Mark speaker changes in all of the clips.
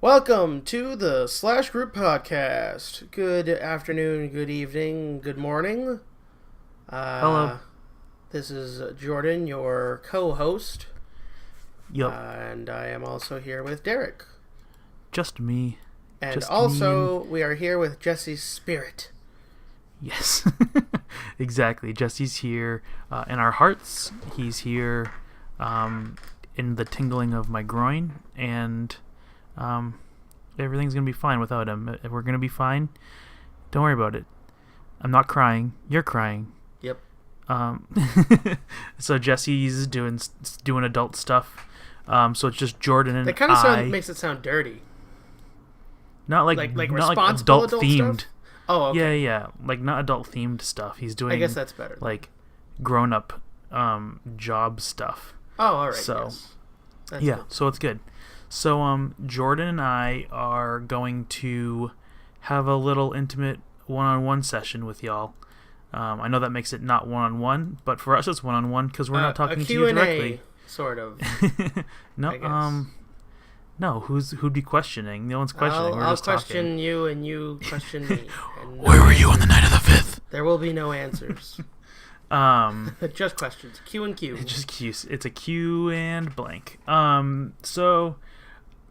Speaker 1: Welcome to the slashGROUP podcast. Good afternoon, good evening, good morning.
Speaker 2: Hello.
Speaker 1: This is Jordan, your co-host.
Speaker 2: Yup.
Speaker 1: And I am also here with Derek.
Speaker 2: Just me.
Speaker 1: And
Speaker 2: Just
Speaker 1: also, we are here with Jesse's spirit.
Speaker 2: Yes. Exactly. Jesse's here in our hearts. He's here in the tingling of my groin. And everything's going to be fine without him. We're going to be fine. Don't worry about it. I'm not crying. You're crying.
Speaker 1: Yep.
Speaker 2: So Jesse's doing adult stuff. So it's just Jordan and
Speaker 1: That kind of makes it sound dirty.
Speaker 2: Not like
Speaker 1: responsible
Speaker 2: adult themed.
Speaker 1: stuff? Oh, okay.
Speaker 2: Yeah. Like not adult themed stuff. He's doing.
Speaker 1: I guess that's better.
Speaker 2: Like grown up job stuff.
Speaker 1: Oh, all right.
Speaker 2: So
Speaker 1: yes. That's
Speaker 2: yeah,
Speaker 1: good.
Speaker 2: so it's good. So Jordan and I are going to have a little intimate one-on-one session with y'all. I know that makes it not one-on-one, but for us it's one-on-one because we're not talking to you directly.
Speaker 1: Sort of.
Speaker 2: No, no. Who'd be questioning? No one's questioning. We're
Speaker 1: I'll
Speaker 2: just
Speaker 1: question
Speaker 2: talking.
Speaker 1: you, and you question me. And
Speaker 2: Where were you on the night of the 5th?
Speaker 1: There will be no answers. Just questions. Q and Q.
Speaker 2: It's just Q. It's a Q and blank. So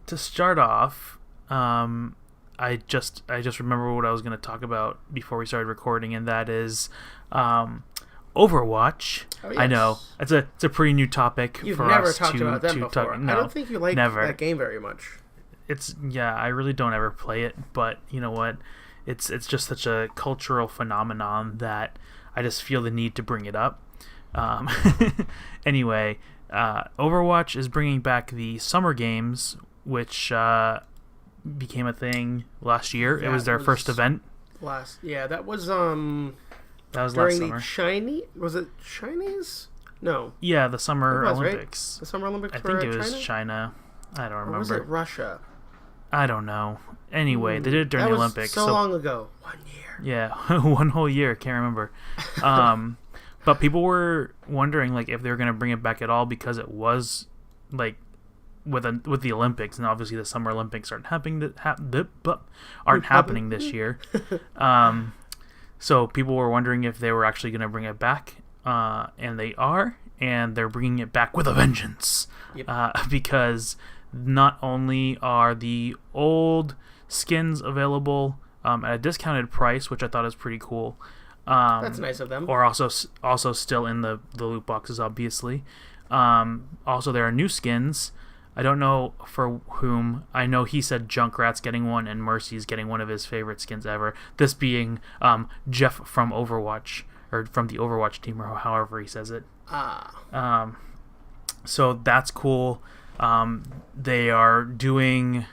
Speaker 2: to start off, I just remember what I was going to talk about before we started recording, and that is Overwatch.
Speaker 1: Oh, yes.
Speaker 2: I know it's a pretty new topic.
Speaker 1: You've
Speaker 2: for
Speaker 1: never
Speaker 2: us
Speaker 1: talked
Speaker 2: to,
Speaker 1: about them
Speaker 2: to
Speaker 1: before.
Speaker 2: talk. No,
Speaker 1: I don't think you like
Speaker 2: never.
Speaker 1: that game very much.
Speaker 2: I really don't ever play it, but you know what? It's just such a cultural phenomenon that I just feel the need to bring it up. Anyway, Overwatch is bringing back the summer games, which became a thing last year. It was their first event.
Speaker 1: That was
Speaker 2: That was
Speaker 1: during
Speaker 2: last summer.
Speaker 1: the Chinese. Was it Chinese? No.
Speaker 2: Yeah, the Summer
Speaker 1: It was, right?
Speaker 2: Olympics.
Speaker 1: The Summer Olympics.
Speaker 2: I
Speaker 1: were
Speaker 2: think it
Speaker 1: at
Speaker 2: was China. I don't remember.
Speaker 1: Or was it Russia?
Speaker 2: I don't know. Anyway, they did it during
Speaker 1: that
Speaker 2: the
Speaker 1: was
Speaker 2: Olympics.
Speaker 1: So long ago. 1 year.
Speaker 2: Yeah, one whole year. Can't remember. But people were wondering like if they were going to bring it back at all because it was like with the Olympics, and obviously the Summer Olympics aren't happening this year. So people were wondering if they were actually going to bring it back, and they are, and they're bringing it back with a vengeance.
Speaker 1: Yep.
Speaker 2: Because not only are the old skins available at a discounted price, which I thought is pretty cool.
Speaker 1: That's nice of them.
Speaker 2: Or also still in the loot boxes, obviously. Also, there are new skins. I don't know for whom. I know he said Junkrat's getting one, and Mercy's getting one of his favorite skins ever. This being Jeff from Overwatch, or from the Overwatch team, or however he says it. So that's cool. They are doing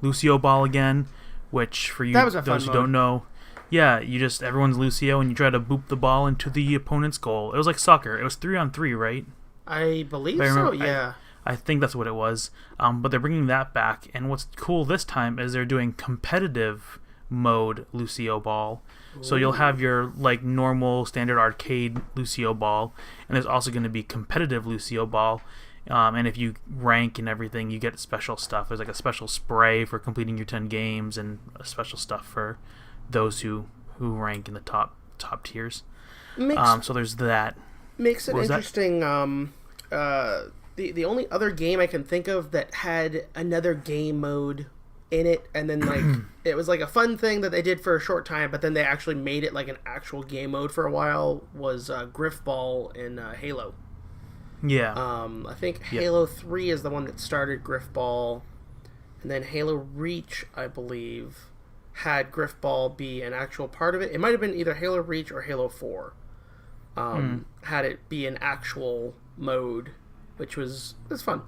Speaker 2: Lucio Ball again, which for you
Speaker 1: That was a
Speaker 2: those
Speaker 1: fun
Speaker 2: who
Speaker 1: mode.
Speaker 2: don't know, yeah, everyone's Lucio and you try to boop the ball into the opponent's goal. It was like soccer. It was 3-on-3, right?
Speaker 1: I believe
Speaker 2: I
Speaker 1: so.
Speaker 2: remember-
Speaker 1: Yeah.
Speaker 2: I think that's what it was. But they're bringing that back, and what's cool this time is they're doing competitive mode Lucio Ball. So you'll have your like normal standard arcade Lucio Ball, and there's also going to be competitive Lucio Ball. And if you rank and everything, you get special stuff. There's like a special spray for completing your 10 games, and a special stuff for those who rank in the top tiers. So there's that.
Speaker 1: Makes it
Speaker 2: What was that?
Speaker 1: interesting. The only other game I can think of that had another game mode in it, and then like it was like a fun thing that they did for a short time, but then they actually made it like an actual game mode for a while, was Griff Ball in Halo.
Speaker 2: Yeah.
Speaker 1: I think Halo 3 is the one that started Griff Ball, and then Halo Reach, I believe, had Griff Ball be an actual part of it. It might have been either Halo Reach or Halo 4. Had it be an actual mode, which was fun.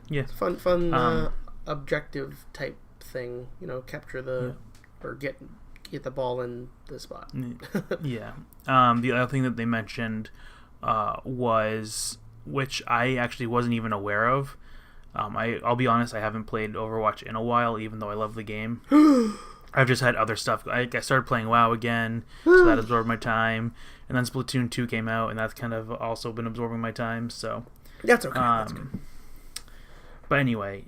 Speaker 2: Yeah.
Speaker 1: Fun objective type thing. Capture or get the ball in the spot.
Speaker 2: Yeah. The other thing that they mentioned was, which I actually wasn't even aware of. I'll be honest, I haven't played Overwatch in a while, even though I love the game. I've just had other stuff. I started playing WoW again, so that absorbed my time. And then Splatoon 2 came out, and that's kind of also been absorbing my time. So
Speaker 1: that's okay. That's good.
Speaker 2: But anyway,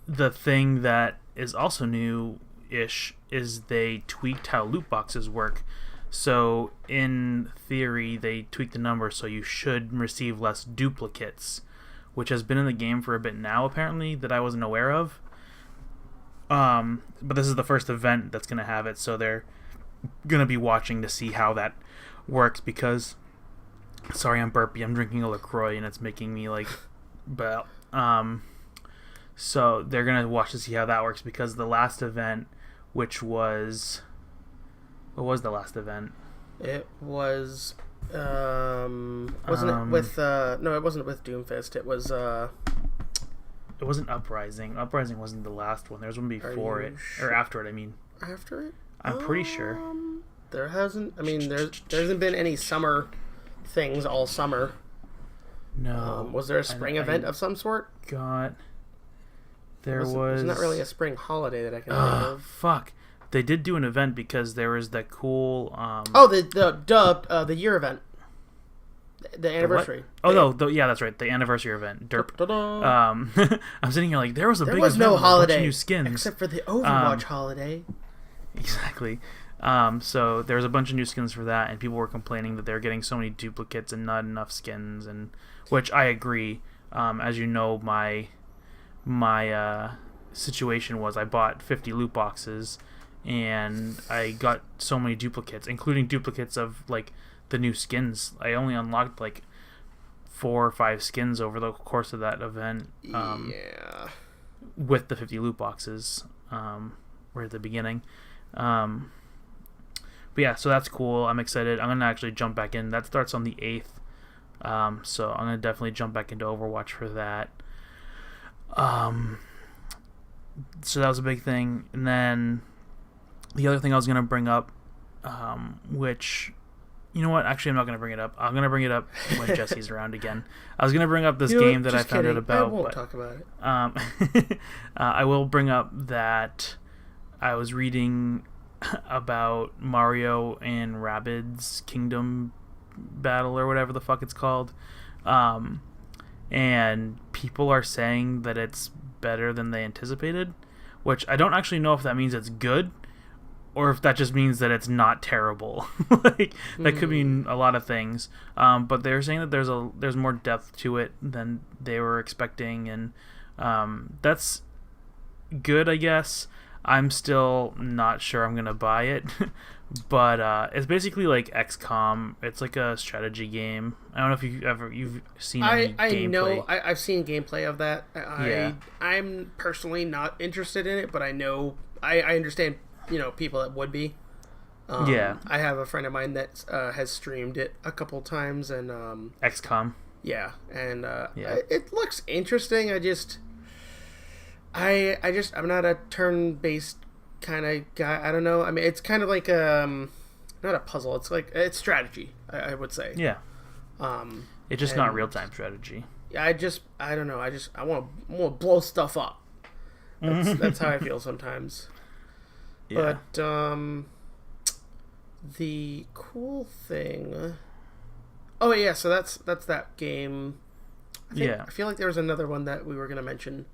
Speaker 2: the thing that is also new-ish is they tweaked how loot boxes work. So in theory, they tweaked the number so you should receive less duplicates, which has been in the game for a bit now, apparently, that I wasn't aware of. But this is the first event that's going to have it, so they're going to be watching to see how that works, because... Sorry, I'm burpy. I'm drinking a LaCroix, and it's making me, like... So they're going to watch to see how that works, because the last event, which was... What was the last event?
Speaker 1: It was... wasn't it with... No, it wasn't with Doomfist. It was...
Speaker 2: It wasn't Uprising. Uprising wasn't the last one. There was one before it. Or after it, I mean.
Speaker 1: After it?
Speaker 2: I'm pretty sure.
Speaker 1: There hasn't... I mean, there hasn't been any summer things all summer.
Speaker 2: No.
Speaker 1: Was there a spring event of some sort?
Speaker 2: God. There was...
Speaker 1: It's not really a spring holiday that I can think of.
Speaker 2: Fuck. They did do an event because there was that cool...
Speaker 1: the year event. The anniversary.
Speaker 2: Yeah, that's right. The anniversary event. Derp. I'm sitting here like, there was a big event. There was
Speaker 1: no holiday.
Speaker 2: With a bunch of new skins.
Speaker 1: Except for the Overwatch holiday.
Speaker 2: Exactly. So there was a bunch of new skins for that, and people were complaining that they were getting so many duplicates and not enough skins, and which I agree. As you know, my situation was I bought 50 loot boxes, and I got so many duplicates, including duplicates of like the new skins. I only unlocked like 4 or 5 skins over the course of that event. With the 50 loot boxes, right at the beginning. But yeah, so that's cool. I'm excited. I'm gonna actually jump back in. That starts on the 8th. So I'm gonna definitely jump back into Overwatch for that. So that was a big thing. And then the other thing I was gonna bring up, which, you know what? Actually, I'm not gonna bring it up. I'm gonna bring it up when Jesse's around again. I was gonna bring up this game that I found out about.
Speaker 1: I won't talk about it.
Speaker 2: I will bring up that I was reading about Mario and Rabbids Kingdom Battle or whatever the fuck it's called, and people are saying that it's better than they anticipated, which I don't actually know if that means it's good or if that just means that it's not terrible. Like, that could mean a lot of things, but they're saying that there's more depth to it than they were expecting, and that's good, I guess. I'm still not sure I'm gonna buy it, but it's basically like XCOM. It's like a strategy game. I don't know if you've seen any gameplay.
Speaker 1: Know I've seen gameplay of that. I'm personally not interested in it, but I understand people that would be. I have a friend of mine that has streamed it a couple times, and
Speaker 2: XCOM.
Speaker 1: Yeah, and it looks interesting. I'm not a turn-based kind of guy. I don't know. I mean, it's kind of like not a puzzle. It's strategy, I would say.
Speaker 2: Yeah. It's just not real-time strategy.
Speaker 1: Yeah, I don't know. I want to blow stuff up. That's how I feel sometimes. Yeah. But the cool thing. Oh yeah, so that's that game. I feel like there was another one that we were gonna mention.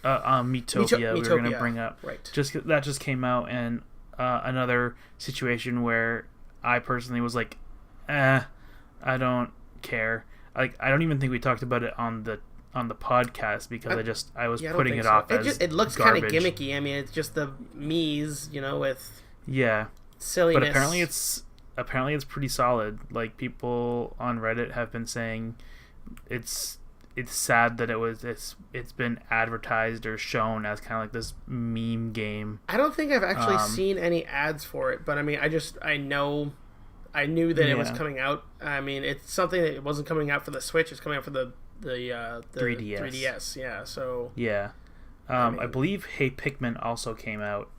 Speaker 1: Metopia, we were going to bring up. Right. That just came out, and another situation where I personally was like, I don't care. Like, I don't even think we talked about it on the podcast, because I was putting it off as it looks kind of gimmicky. I mean, it's just the Mii's, with silliness.
Speaker 2: But apparently it's pretty solid. Like, people on Reddit have been saying it's sad that it's been advertised or shown as kind of like this meme game.
Speaker 1: I don't think I've actually seen any ads for it, but I mean, I knew that it was coming out. I mean, it's something that it wasn't coming out for the Switch. It's coming out for the 3DS. 3DS, yeah. So
Speaker 2: yeah, I believe Hey Pikmin also came out.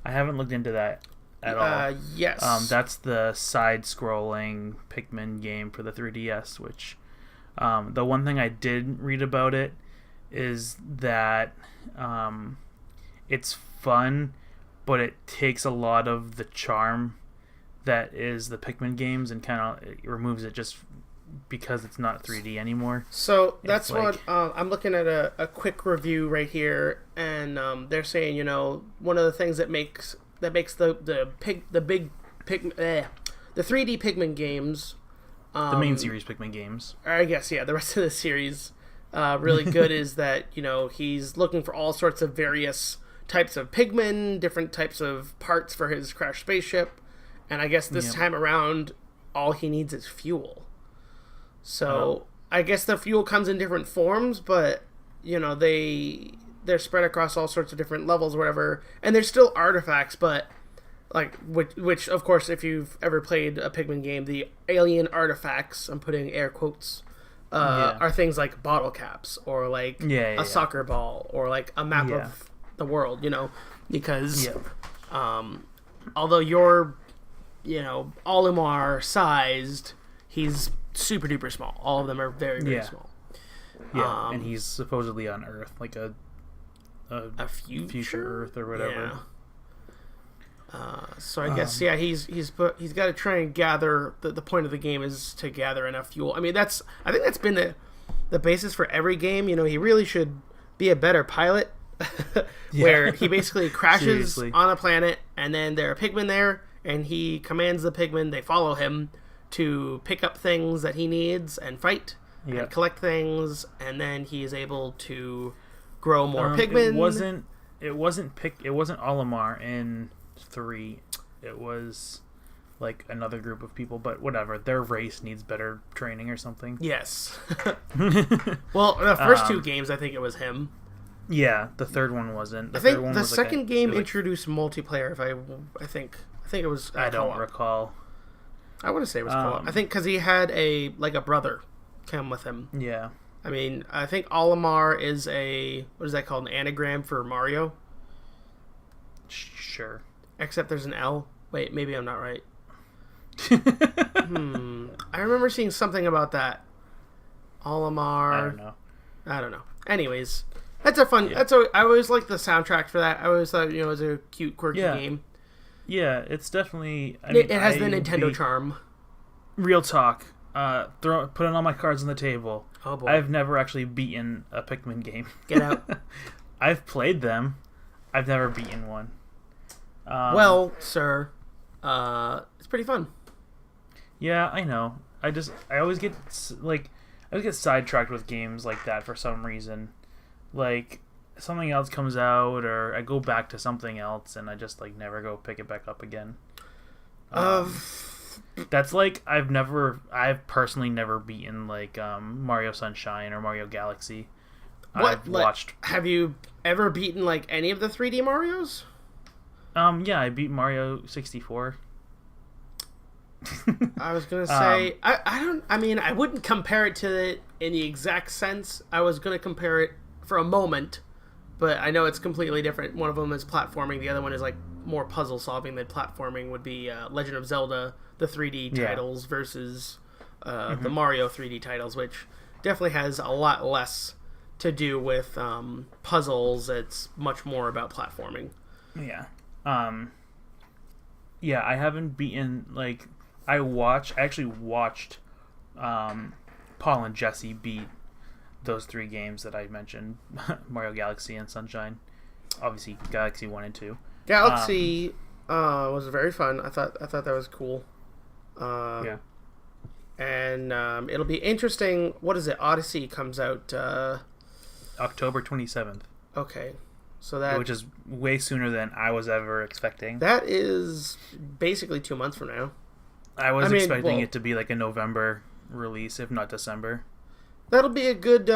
Speaker 2: I haven't looked into that at all.
Speaker 1: Yes.
Speaker 2: That's the side-scrolling Pikmin game for the 3DS, which. The one thing I did read about it is that it's fun, but it takes a lot of the charm that is the Pikmin games and kind of removes it just because it's not 3D anymore.
Speaker 1: So that's what I'm looking at a quick review right here, and they're saying, one of the things that makes the 3D Pikmin games,
Speaker 2: the main series Pikmin games,
Speaker 1: I guess, the rest of the series, really good is that he's looking for all sorts of various types of Pikmin, different types of parts for his crashed spaceship, and I guess this time around, all he needs is fuel. So I guess the fuel comes in different forms, but they're spread across all sorts of different levels or whatever, and there's still artifacts, but like which of course, if you've ever played a Pikmin game, the alien artifacts, I'm putting air quotes, are things like bottle caps or like a soccer ball or like a map of the world, because although you're Olimar sized, he's super duper small. All of them are very, very small.
Speaker 2: Yeah, and he's supposedly on Earth, like a future Earth or whatever.
Speaker 1: So I guess he's got to try and gather. The point of the game is to gather enough fuel. I mean, I think that's been the basis for every game. He really should be a better pilot, where he basically crashes on a planet, and then there are Pikmin there, and he commands the Pikmin. They follow him to pick up things that he needs and fight and collect things, and then he is able to grow more Pikmin. It wasn't
Speaker 2: Olimar in 3. It was like another group of people, but whatever. Their race needs better training or something.
Speaker 1: Yes. Well, the first 2 games, I think it was him.
Speaker 2: Yeah, the third one wasn't.
Speaker 1: I think the second game introduced multiplayer. I think it was.
Speaker 2: I don't recall.
Speaker 1: I want to say it was co-op. I think because he had a brother come with him.
Speaker 2: Yeah.
Speaker 1: I mean, I think Olimar is what is that called? An anagram for Mario?
Speaker 2: Sure.
Speaker 1: Except there's an L. Wait, maybe I'm not right. I remember seeing something about that. Olimar. I don't know. Anyways, that's a fun. Yeah. I always liked the soundtrack for that. I always thought it was a cute, quirky game.
Speaker 2: Yeah, it's definitely.
Speaker 1: It has the Nintendo charm.
Speaker 2: Real talk. Putting all my cards on the table.
Speaker 1: Oh boy!
Speaker 2: I've never actually beaten a Pikmin game.
Speaker 1: Get out!
Speaker 2: I've played them. I've never beaten one.
Speaker 1: Well, sir, it's pretty fun.
Speaker 2: Yeah, I know. I always get sidetracked with games like that for some reason. Like something else comes out, or I go back to something else, and I just never go pick it back up again. That's like I've personally never beaten Mario Sunshine or Mario Galaxy.
Speaker 1: What? Have you ever beaten any of the 3D Marios?
Speaker 2: Yeah, I beat Mario 64.
Speaker 1: I was gonna say I wouldn't compare it to it in the exact sense. I was gonna compare it for a moment, but I know it's completely different. One of them is platforming, the other one is more puzzle solving than platforming. Would be Legend of Zelda, the 3D titles versus the Mario 3D titles, which definitely has a lot less to do with puzzles. It's much more about platforming.
Speaker 2: Yeah. Yeah, I haven't beaten I actually watched Paul and Jesse beat those 3 games that I mentioned, Mario Galaxy and Sunshine. Obviously Galaxy 1 and 2.
Speaker 1: Galaxy was very fun. I thought that was cool.
Speaker 2: Yeah.
Speaker 1: And it'll be interesting. What is it? Odyssey comes out
Speaker 2: October 27th.
Speaker 1: Okay.
Speaker 2: Which is way sooner than I was ever expecting.
Speaker 1: That is basically 2 months from now.
Speaker 2: I was expecting it to be a November release, if not December.
Speaker 1: That'll be a good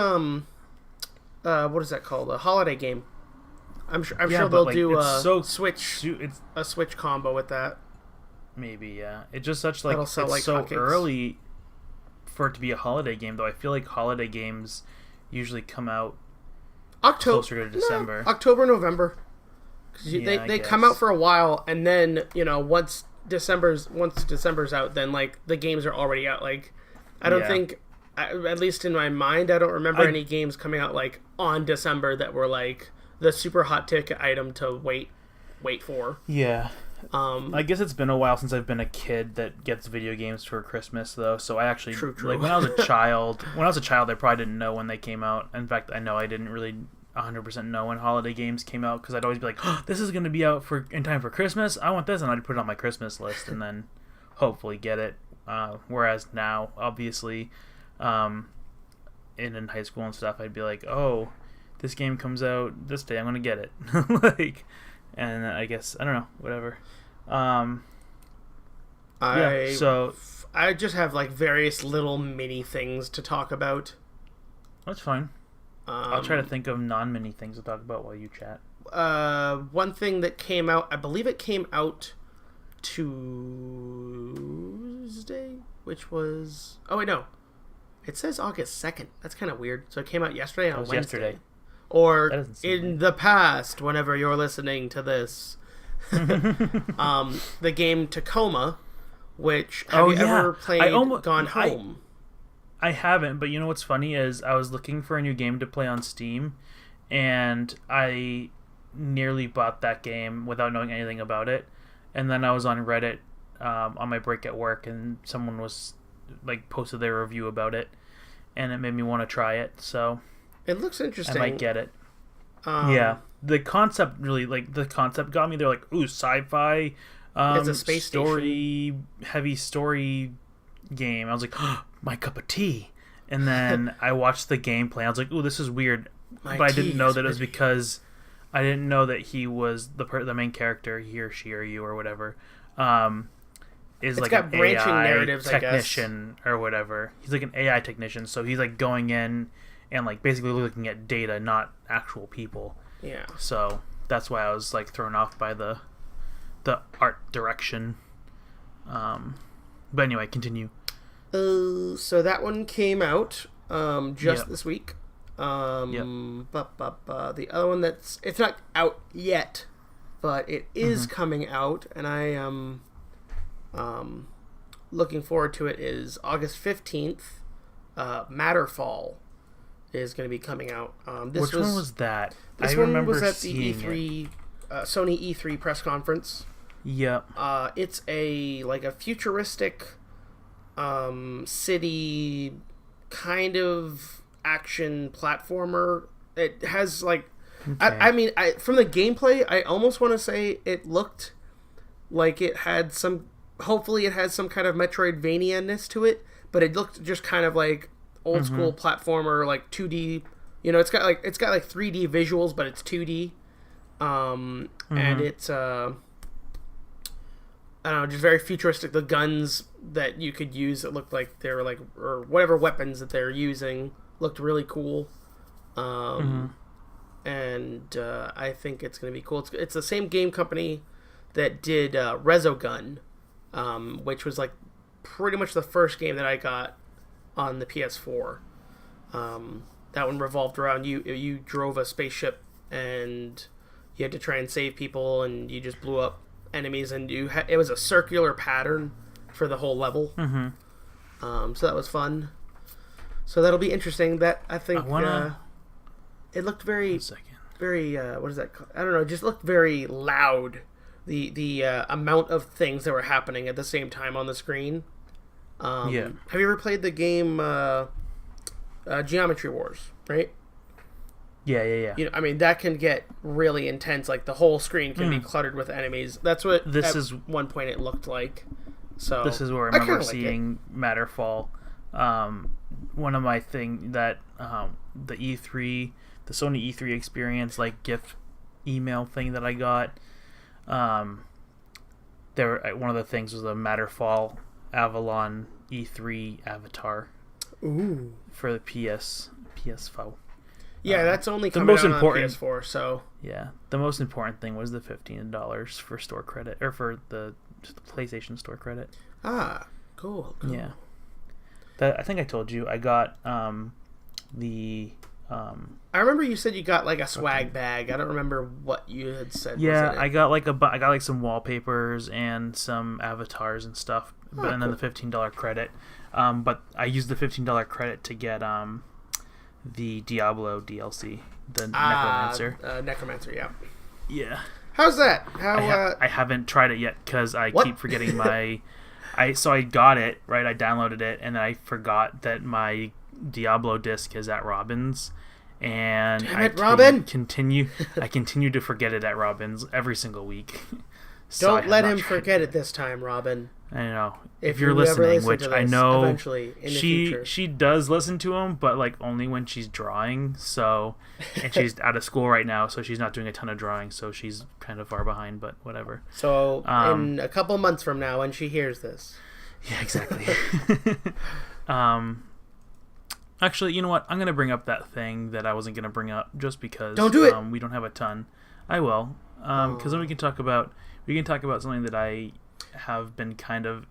Speaker 1: what is that called? A holiday game. I'm sure they'll do a Switch combo with that.
Speaker 2: Maybe, yeah. It's just such it's so early for it to be a holiday game, though. I feel like holiday games usually come out closer to December.
Speaker 1: No, October, November. They come out for a while, and then once December's out, then the games are already out. I don't think, at least in my mind, I don't remember any games coming out on December that were the super hot ticket item to wait for.
Speaker 2: Yeah, I guess it's been a while since I've been a kid that gets video games for Christmas, though. So I actually
Speaker 1: True.
Speaker 2: like when I was a child. When I was a child, I probably didn't know when they came out. In fact, I know I didn't really 100% know when holiday games came out because I'd always be like, oh, "This is going to be out in time for Christmas. I want this," and I'd put it on my Christmas list and then hopefully get it. Whereas now, obviously, in high school and stuff, I'd be like, "Oh, this game comes out this day. I'm going to get it." Like, and I guess I don't know, whatever.
Speaker 1: I just have like various little mini things to talk about.
Speaker 2: That's fine. I'll try to think of non-mini things to talk about while you chat.
Speaker 1: One thing that came out, I believe it came out Tuesday, which was... Oh, wait, no. It says August 2nd. That's kind of weird. So it came out yesterday on Wednesday.
Speaker 2: Yesterday.
Speaker 1: Or in the past, whenever you're listening to this. The game Tacoma, which... Have you ever played Gone Home?
Speaker 2: I haven't, but you know what's funny is I was looking for a new game to play on Steam, and I nearly bought that game without knowing anything about it. And then I was on Reddit on my break at work, and someone was like posted their review about it, and it made me want to try it. So
Speaker 1: it looks interesting.
Speaker 2: I might get it. Yeah, the concept got me. They're like, ooh, sci-fi,
Speaker 1: it's a space
Speaker 2: heavy story game. I was like, oh, my cup of tea. And then I watched the gameplay. I was like, ooh, this is weird. But I didn't know that it was because I didn't know that he was the main character, he or she or you or whatever. Is
Speaker 1: it's
Speaker 2: like
Speaker 1: got
Speaker 2: an
Speaker 1: branching
Speaker 2: AI
Speaker 1: narratives,
Speaker 2: technician or whatever. He's like an AI technician, so he's like going in and like basically looking at data, not actual people.
Speaker 1: Yeah.
Speaker 2: So that's why I was like thrown off by the art direction. But anyway, continue.
Speaker 1: So that one came out this week. The other one it's not out yet, but it is coming out, and I am looking forward to it. Is August 15th. Matterfall is going to be coming out.
Speaker 2: Which one was that?
Speaker 1: This one was at the E3 Sony E3 press conference.
Speaker 2: Yep.
Speaker 1: It's a futuristic city kind of action platformer. It has like okay. I from the gameplay, I almost want to say it looked like it had some. Hopefully, it has some kind of Metroidvania-ness to it, but it looked just kind of like old school platformer, like 2D. You know, it's got like 3D visuals, but it's 2D. And it's I don't know, just very futuristic. The guns that you could use, it looked like they were like, or whatever weapons that they're using, looked really cool. And I think it's going to be cool. It's the same game company that did Resogun, which was like pretty much the first game that I got on the PS4. That one revolved around you drove a spaceship and you had to try and save people, and you just blew up enemies, and it was a circular pattern for the whole level. So that was fun. So that'll be interesting. That I think it looked very what is that called? I don't know. It just looked very loud. The amount of things that were happening at the same time on the screen. Have you ever played the game Geometry Wars? Right.
Speaker 2: Yeah.
Speaker 1: You know, I mean, that can get really intense. Like the whole screen can be cluttered with enemies. That's what one point it looked like. So
Speaker 2: this is where I remember seeing Matterfall. One of my thing that the Sony E3 experience, like gift email thing that I got. One of the things was a Matterfall Avalon E3 avatar.
Speaker 1: Ooh.
Speaker 2: For the PS4.
Speaker 1: Yeah, that's only coming out on PS4, so...
Speaker 2: Yeah, the most important thing was the $15 for store credit, or for the PlayStation store credit.
Speaker 1: Ah, cool.
Speaker 2: Yeah. I think I told you, I got the...
Speaker 1: I remember you said you got like a swag bag. I don't remember what you had said.
Speaker 2: Yeah, I got like some wallpapers and some avatars and stuff, and then the $15 credit. But I used the $15 credit to get the Diablo DLC, the Necromancer.
Speaker 1: Necromancer, yeah.
Speaker 2: Yeah.
Speaker 1: How's that? How?
Speaker 2: I haven't tried it yet because I
Speaker 1: What?
Speaker 2: keep forgetting my. So I got it right. I downloaded it and I forgot that my Diablo disc is at Robin's, and
Speaker 1: Damn it, Robin!
Speaker 2: I continue to forget it at Robin's every single week. So
Speaker 1: Don't let him forget it this time, Robin.
Speaker 2: I know.
Speaker 1: If
Speaker 2: you're
Speaker 1: you ever
Speaker 2: listening,
Speaker 1: listen
Speaker 2: which
Speaker 1: to
Speaker 2: I
Speaker 1: this
Speaker 2: know
Speaker 1: eventually in the future.
Speaker 2: she does listen to him, but like only when she's drawing. So, and she's out of school right now, so she's not doing a ton of drawing. So she's kind of far behind, but whatever.
Speaker 1: So in a couple months from now, when she hears this,
Speaker 2: yeah, exactly. Actually, you know what? I'm gonna bring up that thing that I wasn't gonna bring up just because.
Speaker 1: Don't do it.
Speaker 2: We don't have a ton. I will, because then we can talk about something that I have been kind of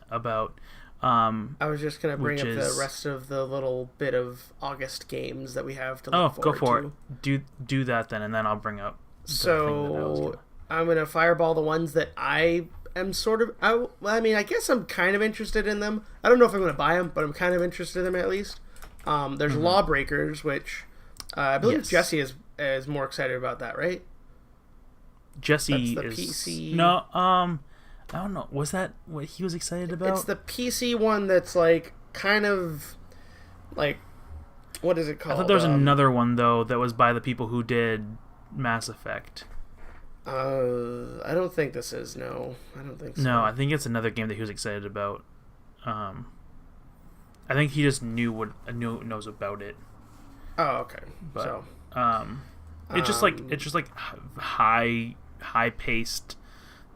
Speaker 2: about.
Speaker 1: I was just going to bring up the rest of the little bit of August games that we have to look forward to.
Speaker 2: Oh, go for it. Do that then, and then I'll bring up
Speaker 1: So, I'm going to fireball the ones that I am sort of... I guess I'm kind of interested in them. I don't know if I'm going to buy them, but I'm kind of interested in them at least. There's Lawbreakers, which I believe Jesse is more excited about that, right?
Speaker 2: Jesse
Speaker 1: That's the
Speaker 2: is...
Speaker 1: PC...
Speaker 2: No, I don't know. Was that what he was excited about?
Speaker 1: It's the PC one that's like kind of like, what is it called?
Speaker 2: I thought there was another one though that was by the people who did Mass Effect.
Speaker 1: I don't think this is. No, I don't think so.
Speaker 2: No, I think it's another game that he was excited about. I think he just knows about it.
Speaker 1: Oh, okay.
Speaker 2: But,
Speaker 1: so,
Speaker 2: it's just like high paced,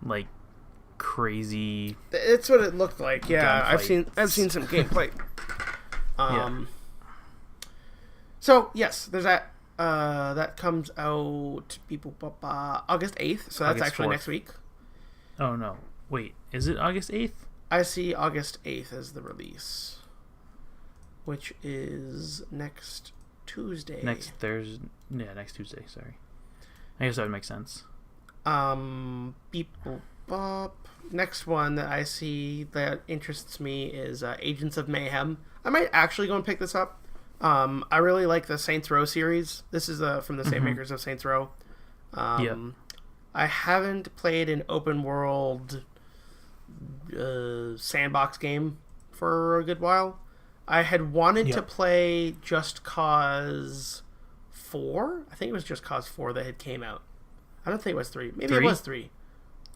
Speaker 2: like crazy.
Speaker 1: It's what it looked like. Yeah,
Speaker 2: gunfight.
Speaker 1: I've seen some gameplay. So yes, there's that. That comes out August 8th. So that's
Speaker 2: August
Speaker 1: actually
Speaker 2: 4th.
Speaker 1: next week.
Speaker 2: Oh no! Wait, is it August 8th?
Speaker 1: I see August 8th as the release, which is next Tuesday.
Speaker 2: Next Thursday. Yeah, next Tuesday. Sorry. I guess that would make sense.
Speaker 1: Beep boop bop. Next one that I see that interests me is Agents of Mayhem. I might actually go and pick this up. I really like the Saints Row series. This is from the same makers of Saints Row. I haven't played an open world sandbox game for a good while. I had wanted to play Just Cause 4. I think it was Just Cause 4 that had came out. I don't think it was 3. Maybe it was 3.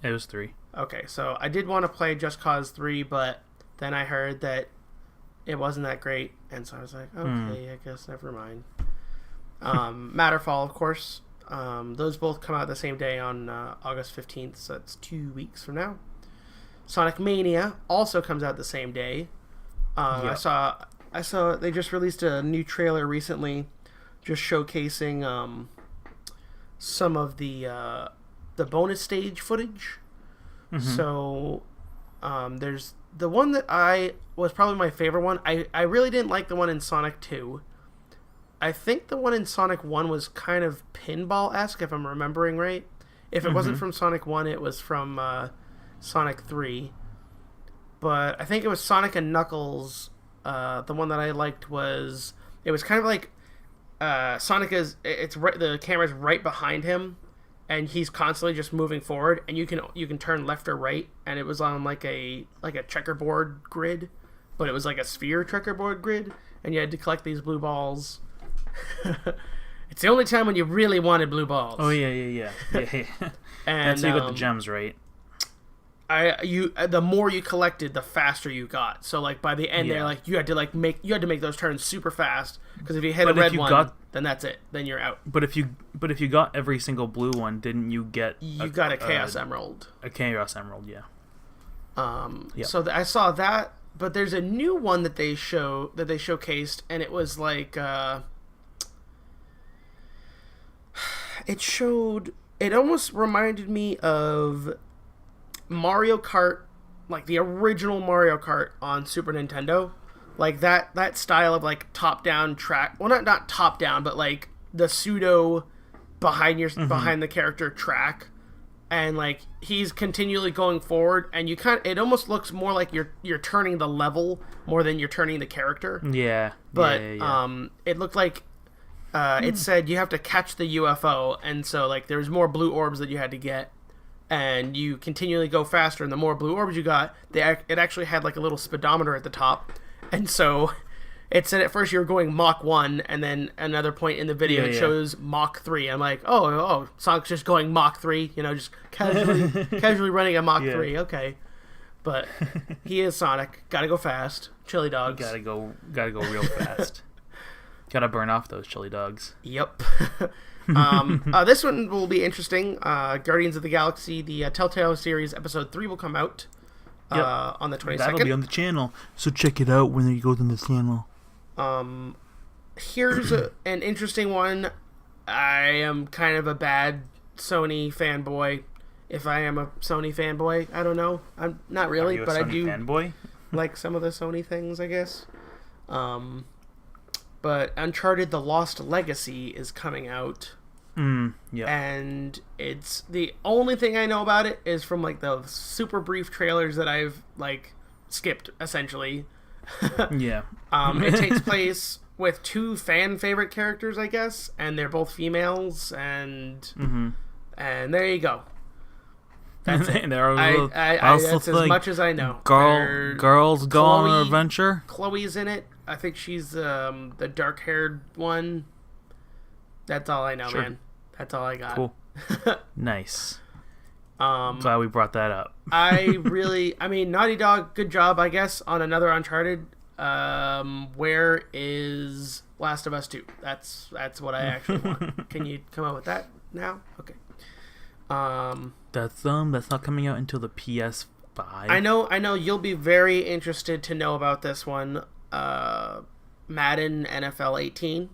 Speaker 2: It was 3.
Speaker 1: Okay, so I did want to play Just Cause 3, but then I heard that it wasn't that great, and so I was like, okay, I guess never mind. Matterfall, of course. Those both come out the same day on August 15th, so that's 2 weeks from now. Sonic Mania also comes out the same day. I saw they just released a new trailer recently, just showcasing some of the bonus stage footage. So there's the one that was probably my favorite one. I really didn't like the one in Sonic 2. I think the one in Sonic 1 was kind of pinball-esque, if I'm remembering right. If it wasn't from Sonic 1, it was from Sonic 3. But I think it was Sonic and Knuckles. The one that I liked was... It was kind of like Sonic is... the camera's right behind him, and he's constantly just moving forward, and you can turn left or right, and it was on like a checkerboard grid, but it was like a sphere checkerboard grid, and you had to collect these blue balls. It's the only time when you really wanted blue balls.
Speaker 2: Oh yeah. And so you got the gems, right?
Speaker 1: The more you collected, the faster you got. So like by the end, there you had to make those turns super fast, because if you hit a red one, then that's it. Then you're out.
Speaker 2: But if you got every single blue one, didn't you get?
Speaker 1: You got a Chaos Emerald.
Speaker 2: A Chaos Emerald, yeah.
Speaker 1: So I saw that, but there's a new one that they showcased, and it was like it almost reminded me of Mario Kart, like the original Mario Kart on Super Nintendo, like that style of like top down track. Well, not top down, but like the pseudo behind the character track, and like he's continually going forward, and it almost looks more like you're turning the level more than you're turning the character.
Speaker 2: Yeah.
Speaker 1: But
Speaker 2: yeah.
Speaker 1: it looked like it said you have to catch the UFO, and so like there was more blue orbs that you had to get, and you continually go faster, and the more blue orbs you got, it actually had like a little speedometer at the top, and so it said at first you were going Mach 1, and then another point in the video it shows Mach 3. I'm like, oh, Sonic's just going Mach 3, just casually running a Mach 3, okay. But he is Sonic, gotta go fast, chili dogs.
Speaker 2: Gotta go real fast. Gotta burn off those chili dogs.
Speaker 1: Yep. This one will be interesting. Guardians of the Galaxy, the Telltale series, episode 3 will come out on the 22nd.
Speaker 2: That'll be on the channel, so check it out when it goes on the channel.
Speaker 1: Here's an interesting one. I am kind of a bad Sony fanboy. If I am a Sony fanboy, I don't know. I'm not really, but I do
Speaker 2: fanboy?
Speaker 1: like some of the Sony things, I guess. But Uncharted: The Lost Legacy is coming out. And it's the only thing I know about it is from like the super brief trailers that I've like skipped essentially. It takes place with 2 fan favorite characters, I guess, and they're both females, and there you go. That's it. That's as much as I know.
Speaker 2: Girls go on an adventure.
Speaker 1: Chloe's in it. I think she's the dark-haired one. That's all I know, man. That's all I got.
Speaker 2: Cool. Nice. Glad we brought that up.
Speaker 1: I mean, Naughty Dog, good job, I guess, on another Uncharted. Where is Last of Us 2? That's what I actually want. Can you come up with that now? Okay.
Speaker 2: That's not coming out until the PS5.
Speaker 1: I know you'll be very interested to know about this one. Madden NFL 18.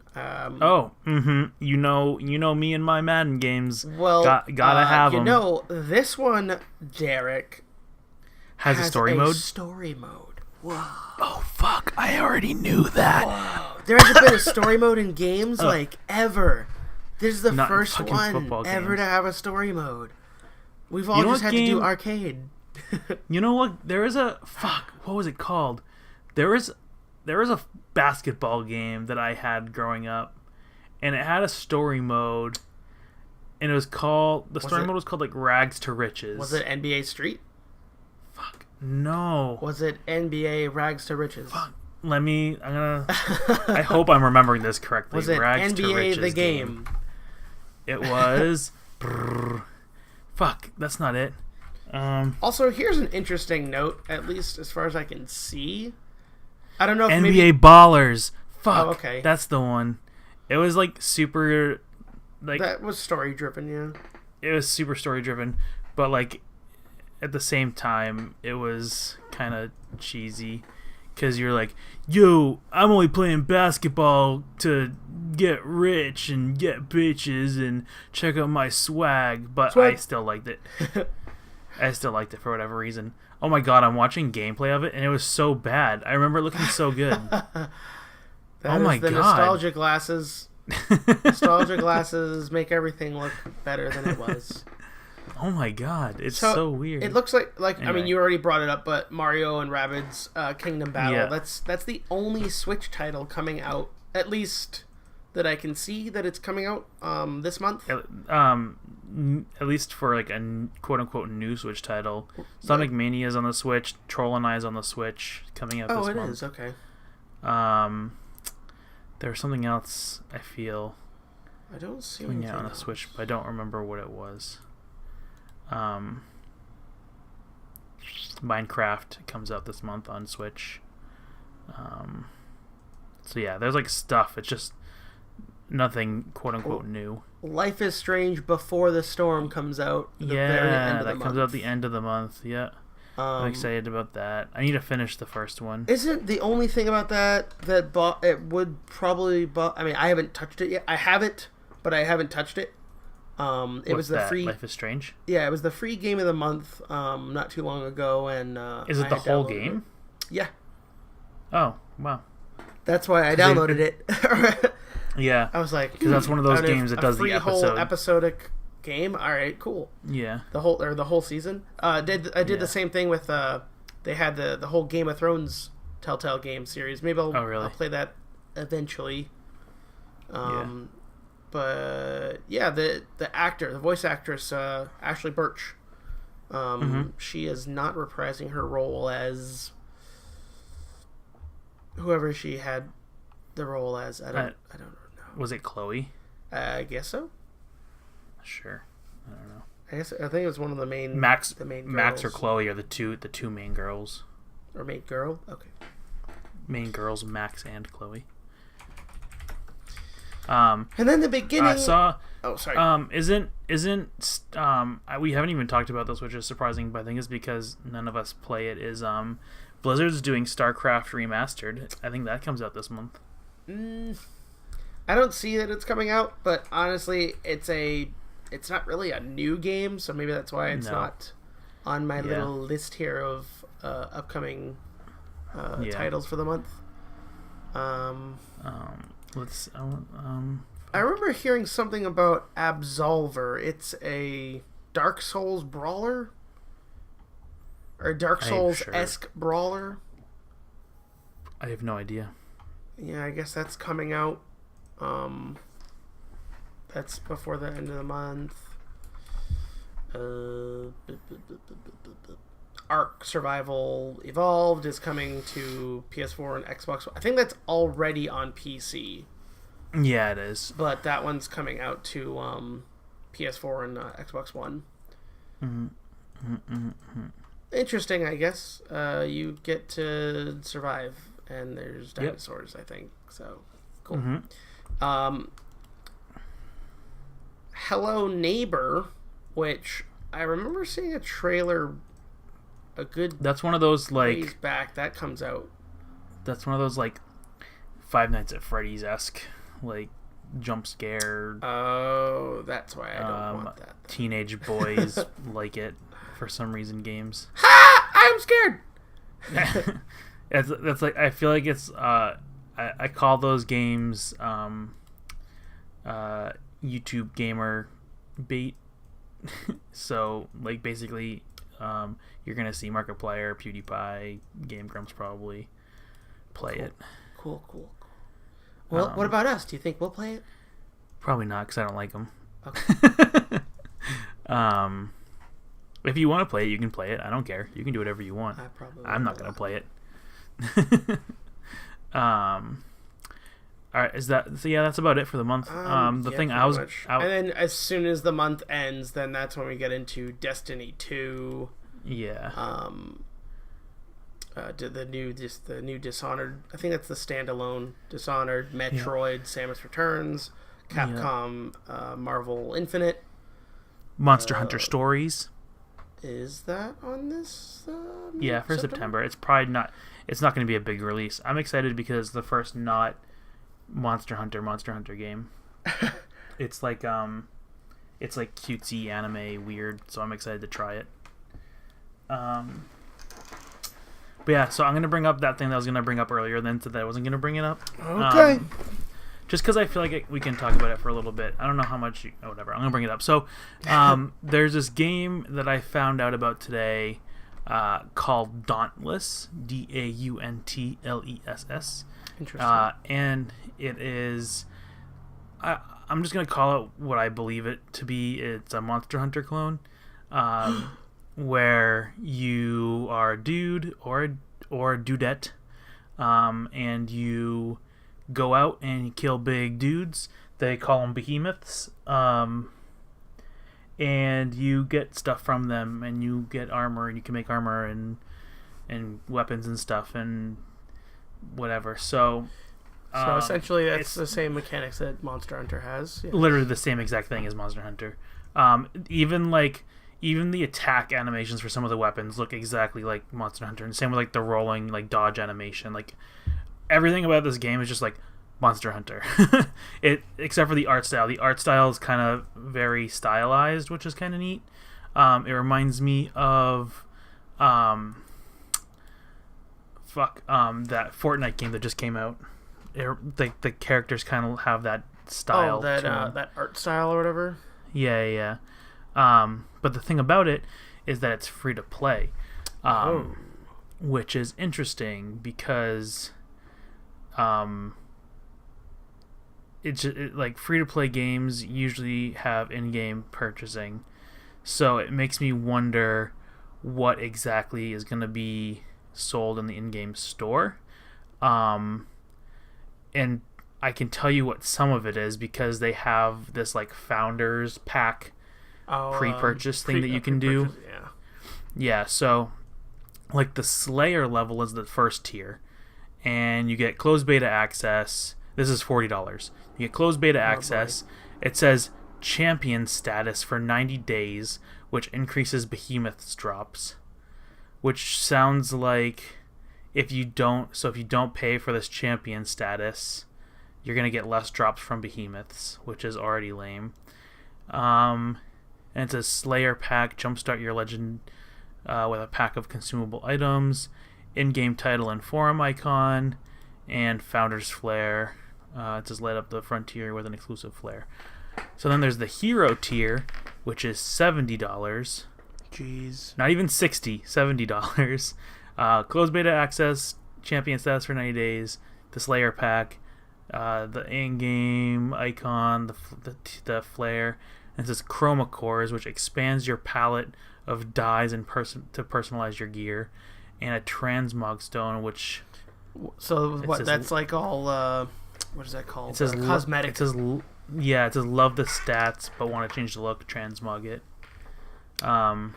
Speaker 2: You know me and my Madden games.
Speaker 1: Well,
Speaker 2: gotta have them.
Speaker 1: This one, Derek,
Speaker 2: has a story mode.
Speaker 1: Story mode. Whoa.
Speaker 2: Oh fuck! I already knew that.
Speaker 1: Whoa. There hasn't been a story mode in games like ever. This is the first one ever to have a story mode. We've all just had to do arcade.
Speaker 2: You know what? There is a what was it called? There was a basketball game that I had growing up, and it had a story mode, and it was called mode was called like Rags to Riches.
Speaker 1: Was it NBA Street?
Speaker 2: Fuck no.
Speaker 1: Was it NBA Rags to Riches?
Speaker 2: Fuck. I hope I'm remembering this correctly.
Speaker 1: Was it
Speaker 2: Rags
Speaker 1: NBA
Speaker 2: to Riches
Speaker 1: the game?
Speaker 2: It was. Fuck, that's not it.
Speaker 1: Also, here's an interesting note, at least as far as I can see. I don't know if
Speaker 2: NBA Ballers. Fuck.
Speaker 1: Oh, okay.
Speaker 2: That's the one. It was like super like
Speaker 1: that was story driven, yeah.
Speaker 2: It was super story driven, but like at the same time it was kind of cheesy cuz you're like, "Yo, I'm only playing basketball to get rich and get bitches and check out my swag," but I still liked it. I still liked it for whatever reason. Oh my god, I'm watching gameplay of it, and it was so bad. I remember it looking so good.
Speaker 1: Oh my god. Nostalgia glasses. Nostalgia glasses make everything look better than it was.
Speaker 2: Oh my god, it's so weird.
Speaker 1: It looks like anyway. I mean, you already brought it up, but Mario and Rabbids Kingdom Battle, that's the only Switch title coming out, at least that I can see that it's coming out this month.
Speaker 2: At least for like a quote-unquote new Switch title. Sonic Mania is on the Switch, Troll and I is on the Switch, coming out this month. Oh, it is,
Speaker 1: okay.
Speaker 2: There's something else I feel
Speaker 1: I don't see
Speaker 2: coming out on the Switch, but I don't remember what it was. Minecraft comes out this month on Switch. So yeah, there's like stuff. It's just nothing quote-unquote new.
Speaker 1: Life is Strange Before the Storm comes out at the very end of the month.
Speaker 2: Comes out the end of the month, yeah. I'm excited about that. I need to finish the first one.
Speaker 1: Isn't the only thing about that it would probably... I mean, I haven't touched it yet. I have it, but I haven't touched it. It was the free...
Speaker 2: Life is Strange?
Speaker 1: Yeah, it was the free game of the month not too long ago, and
Speaker 2: is it the whole game?
Speaker 1: Yeah.
Speaker 2: Oh, wow.
Speaker 1: That's why I downloaded it.
Speaker 2: Yeah,
Speaker 1: I was like,
Speaker 2: because that's one of those games that does the episode.
Speaker 1: Whole episodic game. All right, cool.
Speaker 2: Yeah,
Speaker 1: the whole season. I did the same thing with they had the whole Game of Thrones Telltale game series. Maybe I'll play that eventually. But yeah, the voice actress, Ashley Birch, she is not reprising her role as whoever she had the role as. I don't know.
Speaker 2: Was it Chloe?
Speaker 1: I guess so.
Speaker 2: Sure. I don't know.
Speaker 1: I think it was one of the main
Speaker 2: Max.
Speaker 1: the main girls.
Speaker 2: Max or Chloe are the two main girls.
Speaker 1: Or main girl. Okay.
Speaker 2: Main girls, Max and Chloe.
Speaker 1: And then the beginning.
Speaker 2: I saw.
Speaker 1: Oh, sorry.
Speaker 2: We haven't even talked about this, which is surprising, but I think it's because none of us play it. Is Blizzard's doing Starcraft Remastered. I think that comes out this month.
Speaker 1: I don't see that it's coming out, but honestly, it's not really a new game, so maybe that's why it's not on my little list here of upcoming titles for the month. I remember hearing something about Absolver. It's a Dark Souls brawler, or Dark Souls-esque brawler.
Speaker 2: I have no idea.
Speaker 1: Yeah, I guess that's coming out. That's before the end of the month. Ark Survival Evolved is coming to PS4 and Xbox. I think that's already on PC.
Speaker 2: Yeah, it is.
Speaker 1: But that one's coming out to PS4 and Xbox One. Interesting, I guess. You get to survive, and there's dinosaurs, I think. So, cool. Hello Neighbor, which I remember seeing a trailer
Speaker 2: that's one of those
Speaker 1: ways back. That comes out.
Speaker 2: That's one of those Five Nights at Freddy's-esque jump scare.
Speaker 1: Oh, that's why I don't want that.
Speaker 2: Teenage boys like it for some reason games.
Speaker 1: Ha! I'm scared.
Speaker 2: That's I feel like it's I call those games YouTube gamer bait. So basically you're gonna see Markiplier, PewDiePie, Game Grumps probably play it.
Speaker 1: Cool. Well, what about us? Do you think we'll play it?
Speaker 2: Probably not, because I don't like them.
Speaker 1: Okay.
Speaker 2: If you want to play it, you can play it. I don't care. You can do whatever you want. I'm not gonna play it. All right, that's about it for the month. And
Speaker 1: then as soon as the month ends, then that's when we get into Destiny 2.
Speaker 2: Yeah.
Speaker 1: The new Dishonored. I think that's the standalone Dishonored, Metroid, Samus Returns, Capcom, Marvel Infinite,
Speaker 2: Monster Hunter Stories.
Speaker 1: Is that on this?
Speaker 2: For September. It's probably not. It's not going to be a big release. I'm excited because the first not Monster Hunter game. It's cutesy anime weird, so I'm excited to try it. But yeah, so I'm going to bring up that thing that I was going to bring up earlier, then said that I wasn't going to bring it up.
Speaker 1: Okay.
Speaker 2: Just because I feel like we can talk about it for a little bit. I don't know how much whatever. I'm going to bring it up. So there's this game that I found out about today called Dauntless, Dauntless.
Speaker 1: Interesting.
Speaker 2: And it is... I'm just going to call it what I believe it to be. It's a Monster Hunter clone. Where you are a dude or a dudette, and you go out and you kill big dudes. They call them behemoths, and you get stuff from them, and you get armor, and you can make armor and weapons and stuff and whatever. So
Speaker 1: essentially, that's the same mechanics that Monster Hunter has. Yeah.
Speaker 2: Literally the same exact thing as Monster Hunter. Even the attack animations for some of the weapons look exactly like Monster Hunter, and same with the rolling dodge animation. Everything about this game is just like Monster Hunter. Except for the art style. The art style is kind of very stylized, which is kind of neat. It reminds me of that Fortnite game that just came out. The characters kind of have that style.
Speaker 1: That art style or whatever.
Speaker 2: Yeah. But the thing about it is that it's free to play, which is interesting because like free to play games usually have in-game purchasing, so it makes me wonder what exactly is going to be sold in the in-game store. And I can tell you what some of it is because they have this like founders pack pre-purchase thing that you can do. Yeah, so like the Slayer level is the first tier, and you get closed beta access. This is $40. You get closed beta access. It says champion status for 90 days, which increases behemoth's drops, which sounds like if you don't pay for this champion status, you're going to get less drops from behemoths, which is already lame. And it's a Slayer pack, jumpstart your legend with a pack of consumable items, in-game title and forum icon, and Founder's Flare. It says light up the frontier with an exclusive flare. So then there's the hero tier, which is $70.
Speaker 1: Jeez.
Speaker 2: Not even $60, $70. Closed beta access, champion status for 90 days, the Slayer pack, the in-game icon, the flare, and it says chroma cores, which expands your palette of dyes and to personalize your gear, and a transmog stone, which...
Speaker 1: So what? That's like all... what is that called?
Speaker 2: It says
Speaker 1: cosmetic.
Speaker 2: It says love the stats, but want to change the look, transmog it. And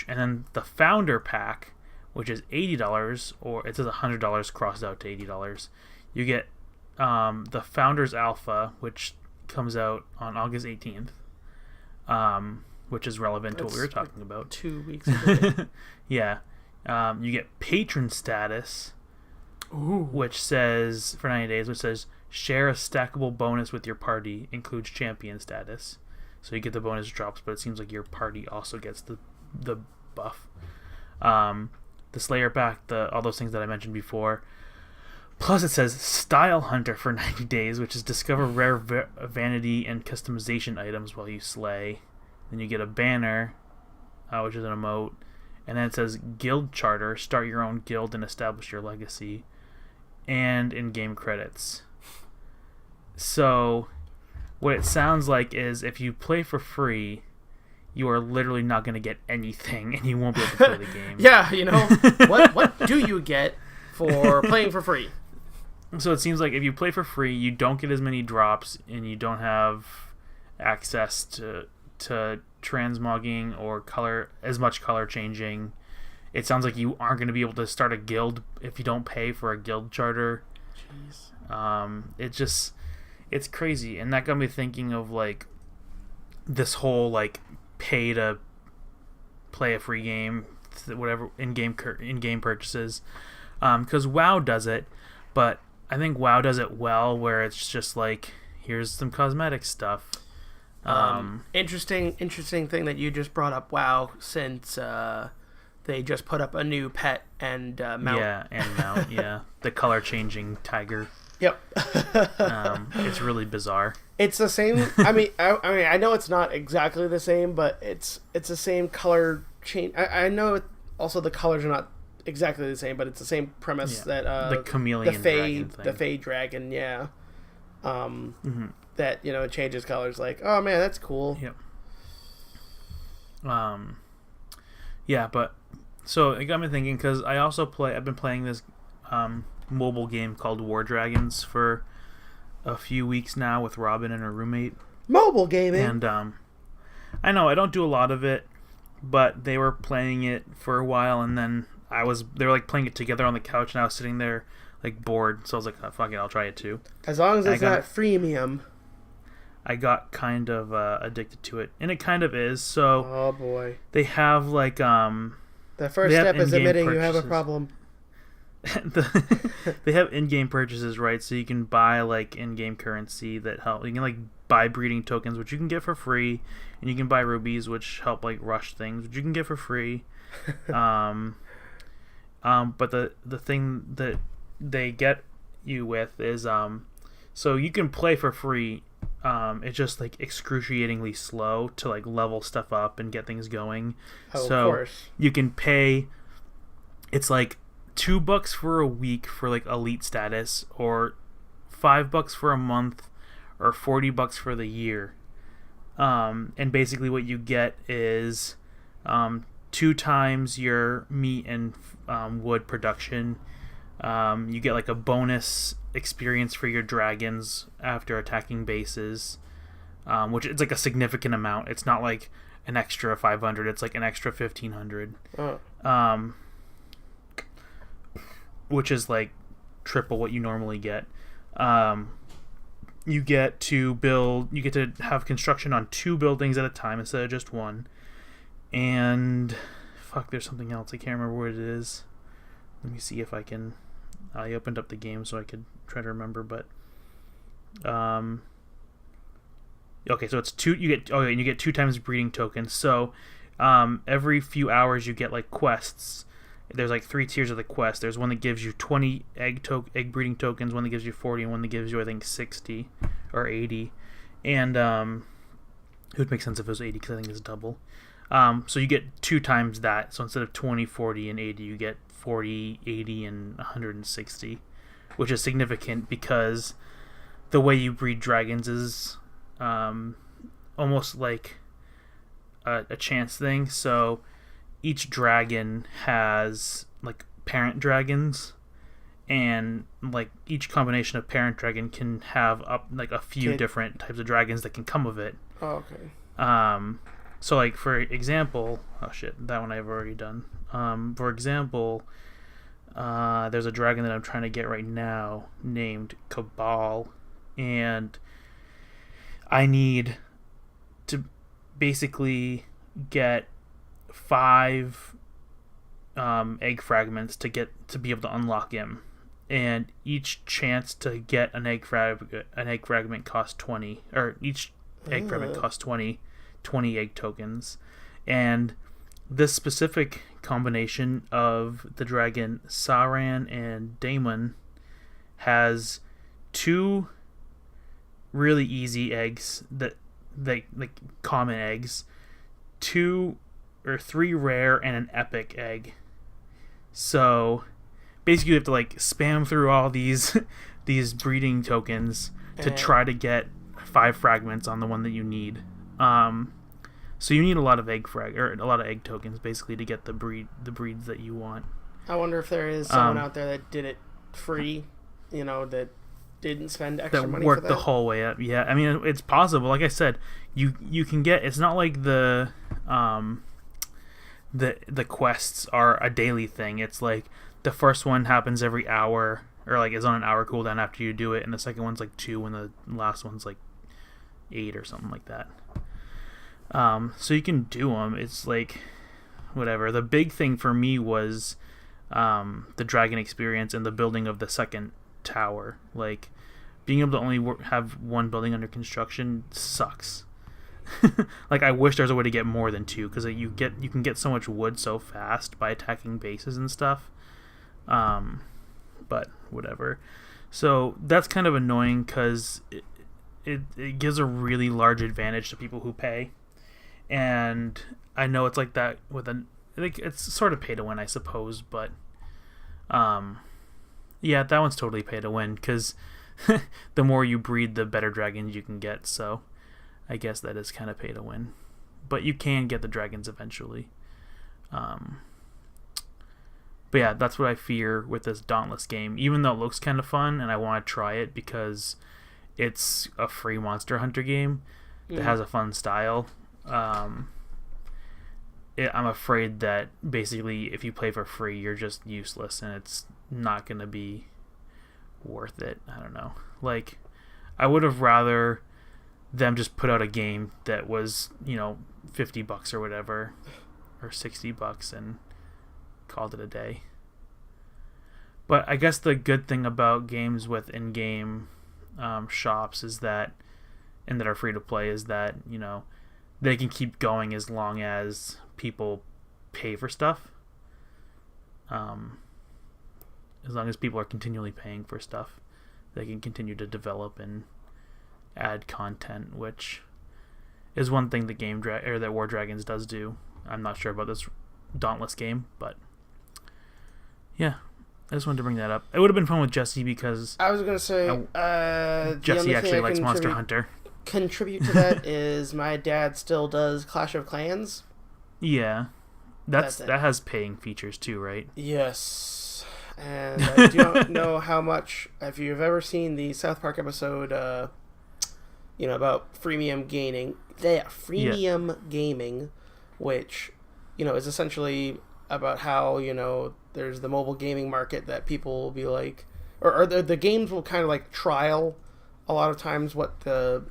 Speaker 2: then the founder pack, which is $80, or it says $100 crossed out to $80. You get the Founders Alpha, which comes out on August 18th, which is relevant to what we were talking about.
Speaker 1: 2 weeks ago.
Speaker 2: Yeah. You get patron status, which says, for 90 days, which says, share a stackable bonus with your party, includes champion status. So you get the bonus drops, but it seems like your party also gets the buff. The Slayer pack, all those things that I mentioned before. Plus it says Style Hunter for 90 days, which is discover rare vanity and customization items while you slay. Then you get a banner, which is an emote. And then it says Guild Charter, start your own guild and establish your legacy. And in-game credits. So, what it sounds like is if you play for free, you are literally not going to get anything, and you won't be able to play the game.
Speaker 1: Yeah, you know, what do you get for playing for free?
Speaker 2: So it seems like if you play for free, you don't get as many drops, and you don't have access to transmogging or as much color changing. It sounds like you aren't going to be able to start a guild if you don't pay for a guild charter.
Speaker 1: Jeez.
Speaker 2: It's crazy, and that got me thinking of like this whole like pay to play a free game, whatever in-game purchases, because WoW does it, but I think WoW does it well, where it's just like, here's some cosmetic stuff.
Speaker 1: Interesting thing that you just brought up WoW, since they just put up a new pet and mount.
Speaker 2: Yeah, and mount. Yeah, the color changing tiger.
Speaker 1: Yep.
Speaker 2: It's really bizarre.
Speaker 1: It's the same. I mean, I know it's not exactly the same, but it's the same color change. I know also the colors are not exactly the same, but it's the same premise that
Speaker 2: the chameleon dragon thing.
Speaker 1: The Fey dragon, yeah. That, you know, it changes colors. Like, oh man, that's cool.
Speaker 2: Yep. Yeah, but so it got me thinking, because I also I've been playing this mobile game called War Dragons for a few weeks now with Robin and her roommate.
Speaker 1: Mobile gaming.
Speaker 2: And I know I don't do a lot of it, but they were playing it for a while, and then they were like playing it together on the couch, and I was sitting there like bored, so I was like, oh, fuck it, I'll try it too.
Speaker 1: As long as it's not freemium.
Speaker 2: I got kind of addicted to it, and it kind of is. So,
Speaker 1: oh boy,
Speaker 2: they have like
Speaker 1: the first step is admitting you have a problem.
Speaker 2: They have in-game purchases, right? So you can buy like in-game currency that help. You can like buy breeding tokens, which you can get for free, and you can buy rubies, which help like rush things, which you can get for free. But the thing that they get you with is so you can play for free. It's just like excruciatingly slow to like level stuff up and get things going.
Speaker 1: Oh,
Speaker 2: so
Speaker 1: of course.
Speaker 2: You can pay. It's like $2 for a week for like elite status, or $5 for a month or $40 for the year. And basically what you get is 2 times your meat and wood production. You get like a bonus experience for your dragons after attacking bases, which is like a significant amount. It's not like an extra 500, it's like an extra 1,500. Which is like triple what you normally get. You get to have construction on 2 buildings at a time instead of just 1. And there's something else. I can't remember what it is. Let me see if I can. I opened up the game so I could try to remember, but okay, so it's 2. You get 2 times breeding tokens. So every few hours you get like quests. There's like 3 tiers of the quest. There's one that gives you 20 egg breeding tokens, one that gives you 40, and one that gives you, I think, 60 or 80. And it would make sense if it was 80 because I think it's double. So you get 2 times that. So instead of 20, 40, and 80, you get 40, 80, and 160, which is significant because the way you breed dragons is almost like a chance thing. So each dragon has like parent dragons, and like each combination of parent dragon can have up like a few different types of dragons that can come of it.
Speaker 1: Oh, okay.
Speaker 2: So like for example, that one I've already done. For example, there's a dragon that I'm trying to get right now named Cabal, and I need to basically get 5 egg fragments to be able to unlock him, and each chance to get an egg fragment costs 20, or each egg fragment costs 20 egg tokens. And this specific combination of the dragon Saran and Daemon has 2 really easy eggs that like common eggs, 2 or 3 rare, and an epic egg. So basically you have to like spam through all these breeding tokens to try to get 5 fragments on the one that you need. So you need a lot of egg tokens basically to get the breeds that you want.
Speaker 1: I wonder if there is someone out there that did it free, that didn't spend extra money for that.
Speaker 2: That worked the whole way up. Yeah, I mean it's possible. Like I said, you can get. It's not like the quests are a daily thing. It's like the first one happens every hour, or like is on an hour cooldown after you do it, and the second one's like 2, and the last one's like 8 or something like that. So you can do them. It's like whatever. The big thing for me was the dragon experience and the building of the second tower. Like being able to only have 1 building under construction sucks. Like I wish there was a way to get more than 2, because you can get so much wood so fast by attacking bases and stuff. But whatever. So that's kind of annoying because it gives a really large advantage to people who pay. And I know it's like that with it's sort of pay to win, I suppose, but yeah, that one's totally pay to win because the more you breed, the better dragons you can get. So I guess that is kind of pay to win, but you can get the dragons eventually. But yeah, that's what I fear with this Dauntless game. Even though it looks kind of fun and I want to try it because it's a free Monster Hunter game that has a fun style. I'm afraid that basically if you play for free, you're just useless and it's not going to be worth it. I don't know. Like, I would have rather them just put out a game that was, $50 or whatever, or $60 and called it a day. But I guess the good thing about games with in-game shops is that, and that are free to play, is that, they can keep going as long as people pay for stuff. As long as people are continually paying for stuff, they can continue to develop and add content, which is one thing that War Dragons does do. I'm not sure about this Dauntless game, but yeah. I just wanted to bring that up. It would have been fun with Jesse because
Speaker 1: I was gonna say
Speaker 2: Jesse actually likes Monster Hunter.
Speaker 1: Contribute to that is my dad still does Clash of Clans.
Speaker 2: Yeah, that has paying features too, right?
Speaker 1: Yes, and I don't know how much. If you've ever seen the South Park episode, about freemium gaming, gaming, which is essentially about how there's the mobile gaming market that people will be like, or the games will kind of like trial a lot of times what the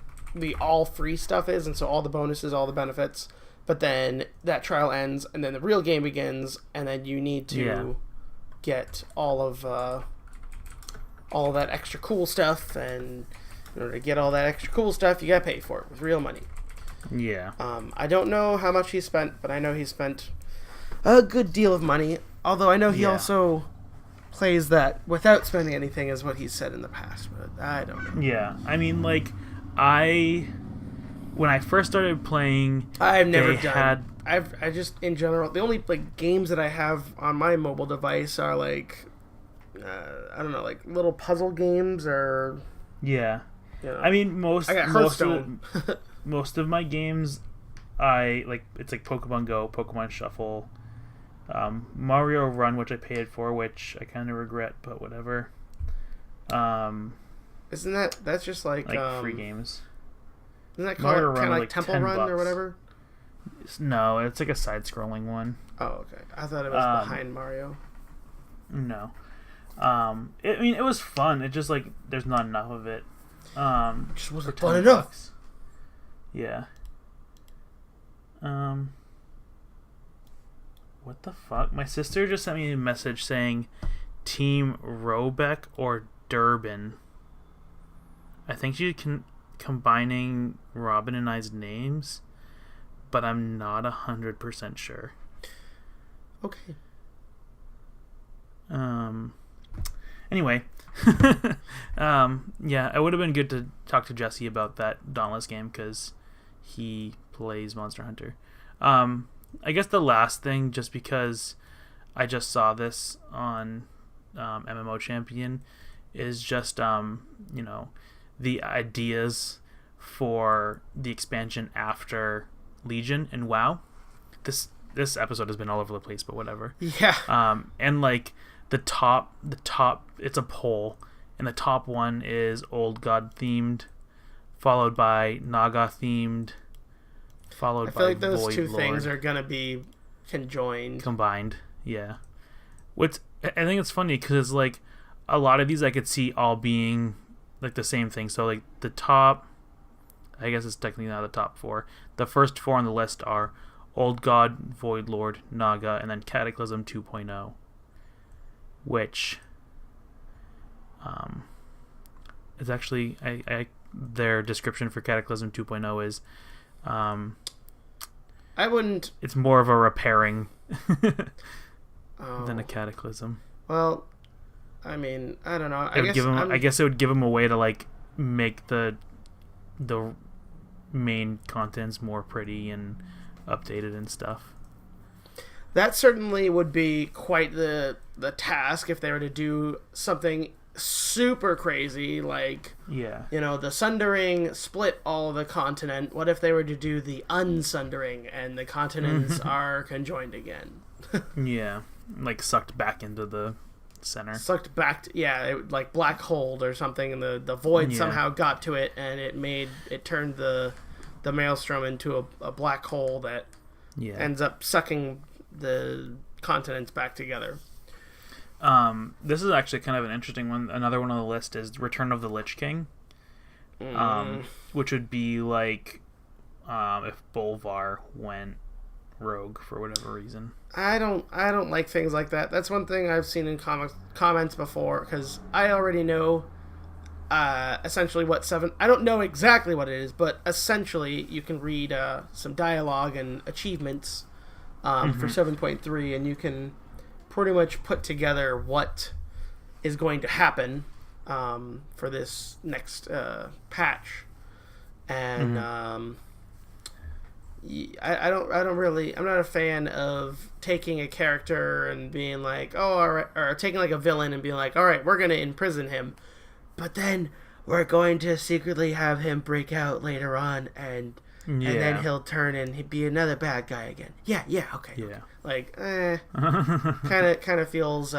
Speaker 1: all free stuff is, and so all the bonuses, all the benefits, but then that trial ends and then the real game begins, and then you need to get all of that extra cool stuff, and in order to get all that extra cool stuff you gotta pay for it with real money. I don't know how much he spent, but I know he spent a good deal of money, although I know he also plays that without spending anything, is what he's said in the past, but I don't know.
Speaker 2: I mean, like, when I first started playing,
Speaker 1: I've never done. I just in general, the only like games that I have on my mobile device are like, I don't know, like little puzzle games or.
Speaker 2: Yeah. I mean, most of my games, it's like Pokemon Go, Pokemon Shuffle, Mario Run, which I paid for, which I kind of regret, but whatever.
Speaker 1: Isn't that's just like
Speaker 2: free games?
Speaker 1: Isn't that kind of like Temple Run or whatever?
Speaker 2: No, it's like a side-scrolling one.
Speaker 1: Oh, okay. I thought it was behind Mario.
Speaker 2: No. It was fun. It just like there's not enough of it.
Speaker 1: Just wasn't fun enough.
Speaker 2: Yeah. What the fuck? My sister just sent me a message saying Team Robeck or Durbin. I think she's combining Robin and I's names, but I'm not 100% sure.
Speaker 1: Okay.
Speaker 2: Anyway, it would have been good to talk to Jesse about that Dauntless game because he plays Monster Hunter. I guess the last thing, just because I just saw this on MMO Champion, is just the ideas for the expansion after Legion and WoW. This episode has been all over the place, but whatever.
Speaker 1: Yeah.
Speaker 2: And like the top, it's a poll, and the top one is Old God themed, followed by Naga themed, followed by
Speaker 1: I feel like those
Speaker 2: Void
Speaker 1: two
Speaker 2: Lord.
Speaker 1: things are gonna be combined.
Speaker 2: Yeah. I think it's funny because like a lot of these I could see all being like the same thing. So like the top, I guess it's technically not the top four. The first four on the list are Old God, Void Lord, Naga, and then Cataclysm 2.0, which is actually their description for Cataclysm 2.0 is it's more of a repairing than a cataclysm.
Speaker 1: Well, I mean, I don't know.
Speaker 2: I guess it would give them a way to like make the main contents more pretty and updated and stuff.
Speaker 1: That certainly would be quite the task if they were to do something super crazy, like the Sundering split all of the continent. What if they were to do the unsundering and the continents are conjoined again?
Speaker 2: Like sucked back into the center.
Speaker 1: Sucked back it like black hole or something, and the void somehow got to it, and it turned the maelstrom into a black hole that ends up sucking the continents back together.
Speaker 2: This is actually kind of an interesting one. Another one on the list is Return of the Lich King, which would be like if Bolvar went rogue for whatever reason.
Speaker 1: I don't like things like that. That's one thing I've seen in comments before, because I already know essentially what 7... I don't know exactly what it is, but essentially you can read some dialogue and achievements for 7.3, and you can pretty much put together what is going to happen for this next patch. And I'm not a fan of taking a character and being like, oh, all right, or taking like a villain and being like, all right, we're gonna imprison him, but then we're going to secretly have him break out later on, and then he'll turn and he'd be another bad guy again. Okay. Like, kind of feels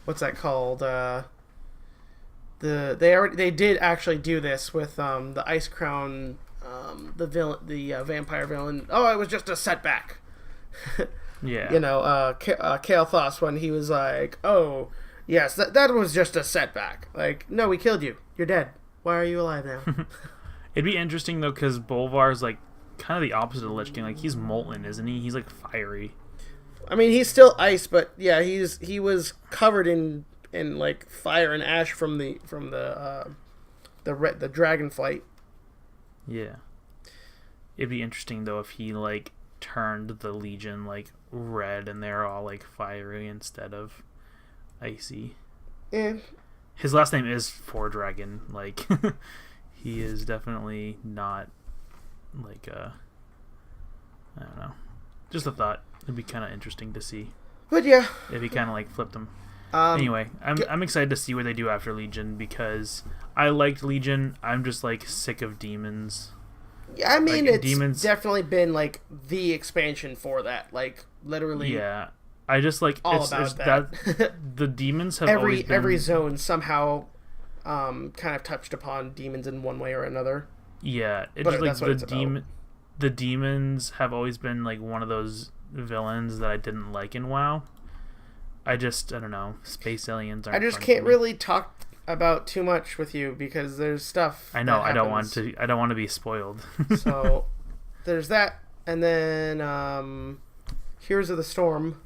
Speaker 1: what's that called? They did actually do this with the Ice Crown, the vampire villain. Oh, it was just a setback.
Speaker 2: Yeah.
Speaker 1: Kael'thas, when he was like, oh, yes, that was just a setback. Like, no, we killed you. You're dead. Why are you alive now?
Speaker 2: It'd be interesting, though, because Bolvar's, like, kind of the opposite of Lich King. Like, he's molten, isn't he? He's, like, fiery.
Speaker 1: I mean, he's still ice, but, yeah, he was covered in like, fire and ash from the dragon flight.
Speaker 2: Yeah. It'd be interesting, though, if he, like, turned the Legion, like, red and they're all, like, fiery instead of icy. His last name is For Dragon. Like, he is definitely not, like, I don't know. Just a thought. It'd be kind of interesting to see.
Speaker 1: But, yeah.
Speaker 2: If he kind of, like, flipped him. Anyway, I'm excited to see what they do after Legion, because I liked Legion. I'm just, like, sick of demons.
Speaker 1: Yeah, I mean,
Speaker 2: like,
Speaker 1: it's
Speaker 2: demons,
Speaker 1: definitely been, like, the expansion for that. Like, literally.
Speaker 2: Yeah. I just, like,
Speaker 1: all about that.
Speaker 2: The demons have always been...
Speaker 1: Every zone somehow kind of touched upon demons in one way or another.
Speaker 2: Yeah. It's just, like, the demons have always been, like, one of those villains that I didn't like in WoW. I don't know. Space aliens aren't.
Speaker 1: I just can't really talk about too much with you because there's stuff.
Speaker 2: I know. I don't want to be spoiled.
Speaker 1: So there's that, and then Heroes of the Storm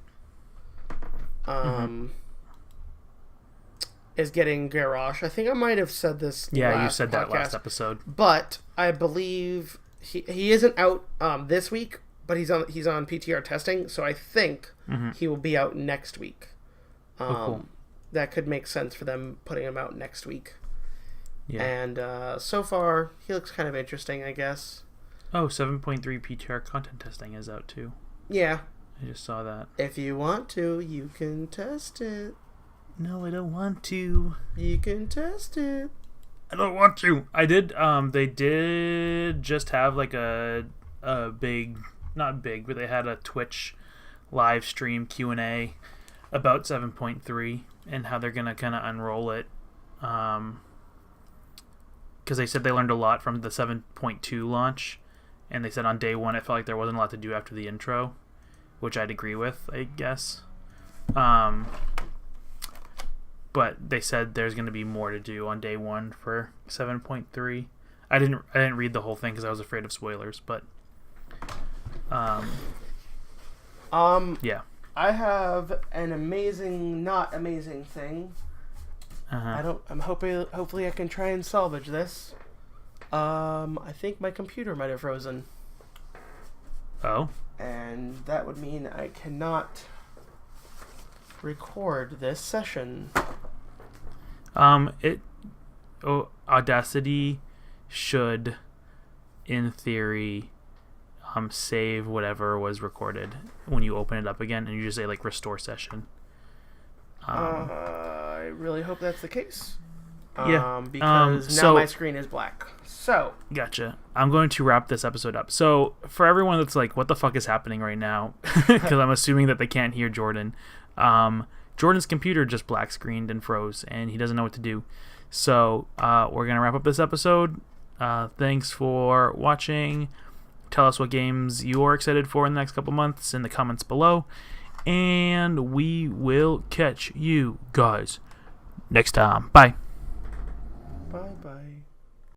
Speaker 1: is getting Garrosh. I think I might have said this.
Speaker 2: Yeah, you said that last episode.
Speaker 1: But I believe he isn't out this week, but he's on PTR testing, so I think he will be out next week.
Speaker 2: Cool.
Speaker 1: That could make sense for them putting him out next week.
Speaker 2: Yeah.
Speaker 1: And so far, he looks kind of interesting, I guess.
Speaker 2: Oh, 7.3 PTR content testing is out too.
Speaker 1: Yeah.
Speaker 2: I just saw that.
Speaker 1: If you want to, you can test it.
Speaker 2: No, I don't want to.
Speaker 1: You can test it.
Speaker 2: I don't want to. I did. They did just have like a big, not big, but they had a Twitch live stream Q&A about 7.3 and how they're gonna kind of unroll it. Because they said they learned a lot from the 7.2 launch, and they said on day one it felt like there wasn't a lot to do after the intro, which I'd agree with, I guess. But they said there's going to be more to do on day one for 7.3. I didn't read the whole thing because I was afraid of spoilers, but yeah.
Speaker 1: I have an amazing, not amazing thing. Hopefully I can try and salvage this. I think my computer might have frozen.
Speaker 2: Oh.
Speaker 1: And that would mean I cannot record this session.
Speaker 2: Audacity should, in theory, save whatever was recorded when you open it up again, and you just say like restore session.
Speaker 1: I really hope that's the case.
Speaker 2: Yeah.
Speaker 1: Because now my screen is black. So.
Speaker 2: Gotcha. I'm going to wrap this episode up. So for everyone that's like, what the fuck is happening right now? Because I'm assuming that they can't hear Jordan. Jordan's computer just black screened and froze, and he doesn't know what to do. So we're going to wrap up this episode. Thanks for watching. Tell us what games you are excited for in the next couple months in the comments below. And we will catch you guys next time. Bye.
Speaker 1: Bye-bye.